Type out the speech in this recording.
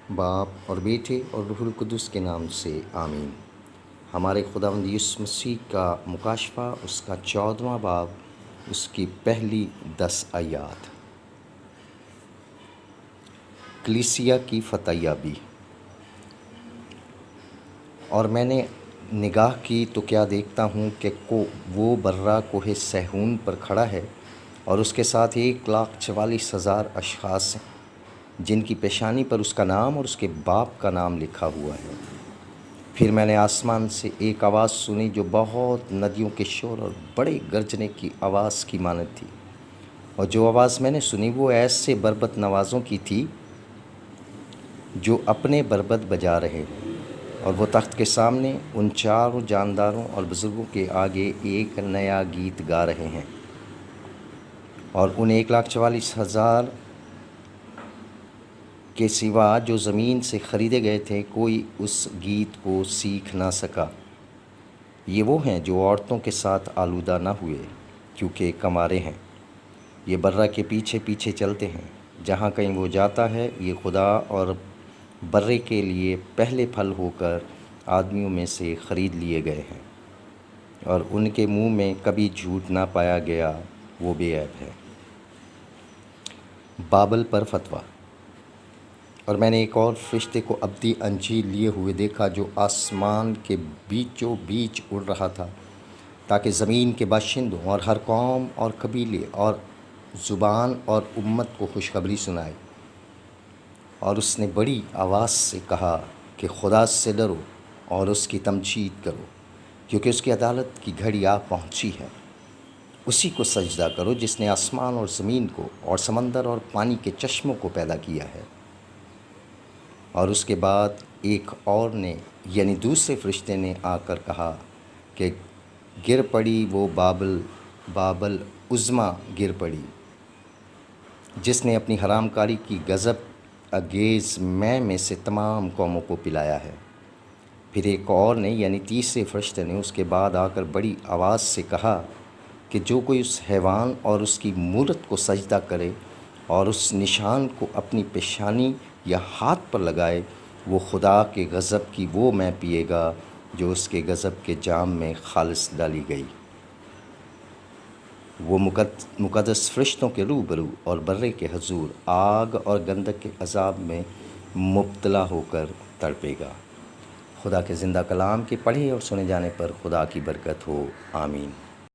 باپ اور بیٹے اور روح القدس کے نام سے آمین۔ ہمارے خداوند یسوع مسیح کا مکاشفہ، اس کا 14واں باب، اس کی پہلی 10 آیات۔ کلیسیا کی فتح یابی۔ اور میں نے نگاہ کی تو کیا دیکھتا ہوں کہ وہ برہ کوہ صہیون پر کھڑا ہے، اور اس کے ساتھ 1,44,000 اشخاص ہیں، جن کی پیشانی پر اس کا نام اور اس کے باپ کا نام لکھا ہوا ہے۔ پھر میں نے آسمان سے ایک آواز سنی جو بہت ندیوں کے شور اور بڑے گرجنے کی آواز کی مانند تھی، اور جو آواز میں نے سنی وہ ایسے بربط نوازوں کی تھی جو اپنے بربط بجا رہے ہیں، اور وہ تخت کے سامنے ان چاروں جانداروں اور بزرگوں کے آگے ایک نیا گیت گا رہے ہیں، اور ان 1,44,000 کے سوا جو زمین سے خریدے گئے تھے کوئی اس گیت کو سیکھ نہ سکا۔ یہ وہ ہیں جو عورتوں کے ساتھ آلودہ نہ ہوئے، کیونکہ کمارے ہیں۔ یہ برہ کے پیچھے پیچھے چلتے ہیں، جہاں کہیں وہ جاتا ہے۔ یہ خدا اور برے کے لیے پہلے پھل ہو کر آدمیوں میں سے خرید لیے گئے ہیں، اور ان کے منہ میں کبھی جھوٹ نہ پایا گیا، وہ بے عیب ہے۔ بابل پر فتویٰ۔ اور میں نے ایک اور فرشتے کو ابدی انجیل لیے ہوئے دیکھا، جو آسمان کے بیچوں بیچ اڑ رہا تھا، تاکہ زمین کے باشندوں اور ہر قوم اور قبیلے اور زبان اور امت کو خوشخبری سنائے۔ اور اس نے بڑی آواز سے کہا کہ خدا سے ڈرو اور اس کی تمجید کرو، کیونکہ اس کی عدالت کی گھڑی آ پہنچی ہے۔ اسی کو سجدہ کرو جس نے آسمان اور زمین کو اور سمندر اور پانی کے چشموں کو پیدا کیا ہے۔ اور اس کے بعد ایک اور نے، یعنی دوسرے فرشتے نے آ کر کہا کہ گر پڑی وہ بابل عظمیٰ گر پڑی، جس نے اپنی حرام کاری کی غضب انگیز میں سے تمام قوموں کو پلایا ہے۔ پھر ایک اور نے، یعنی تیسرے فرشتے نے، اس کے بعد آ کر بڑی آواز سے کہا کہ جو کوئی اس حیوان اور اس کی مورت کو سجدہ کرے اور اس نشان کو اپنی پیشانی یا ہاتھ پر لگائے، وہ خدا کے غضب کی وہ مے پیے گا جو اس کے غضب کے جام میں خالص ڈالی گئی۔ وہ مقدس فرشتوں کے روبرو اور برے کے حضور آگ اور گندک کے عذاب میں مبتلا ہو کر تڑپے گا۔ خدا کے زندہ کلام کے پڑھے اور سنے جانے پر خدا کی برکت ہو، آمین۔